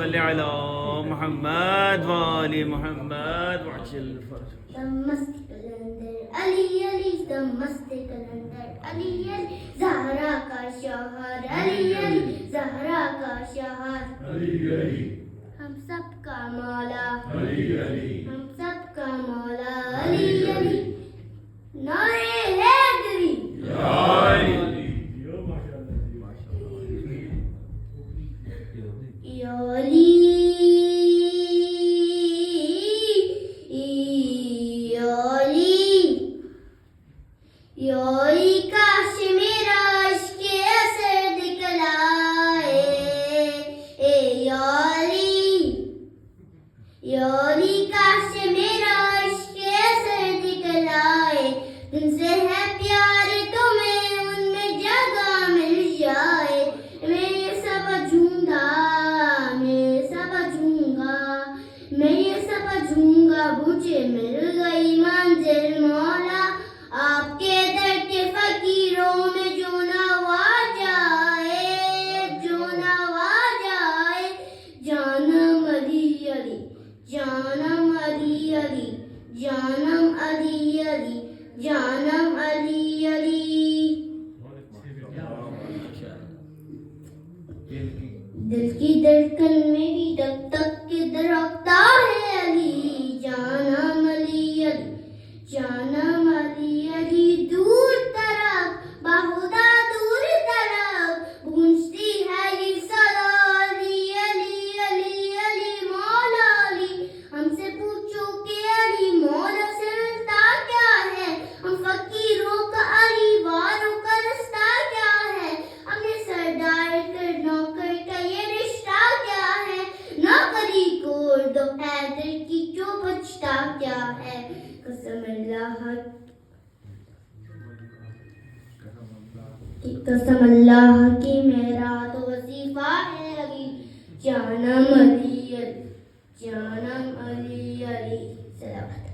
صل علی محمد وآل محمد وعجل fridge. The must calendar, Ali Ali, the must calendar, Ali Ali, Zahra ka shahar, Ali Ali, Zahra ka shahar, Ali Ali, hum sab ka maula, Ali Ali, hum sab ka maula, Ali Ali, naare Haidari, Ya Ali. Ya Ali, Ya Ali, Ya Ali, kash mera ishq asar dikhalaye, Ya Ali, Ya Ali, kash mera ishq asar dikhalaye, तुमसे है प्यार तुम्हें उनमें जगह मिल जाए, मैं ये समझूंगा, मैं ये समझूंगा, मुझे मिल गई मंजिल मौला, आपके दर के फकीरों में जो नवाजाए, जानम अली अली, जानम अली अली, जानम अली अली, जानम अली अली. दिल की धड़कन में भी धक धक के धड़कता है अली, जानम अली अली, जानम अली अली. दूर तरफ बहुधा दूर तरफ गूंजती है ये सदा, अली अली अली अली मौला अली. हमसे पूछो कि अली मौला से मिलता क्या है, हम फकीरों का अली वारों का रास्ता क्या है, हमने सरदार कर नौकर का ये रिश्ता क्या है, नौकरी को दो हैदर की जो बचता क्या है. कसम अल्लाह की मेरा तो वजीफा है अली, जानम अली अली, जानम अली अली. सलावत.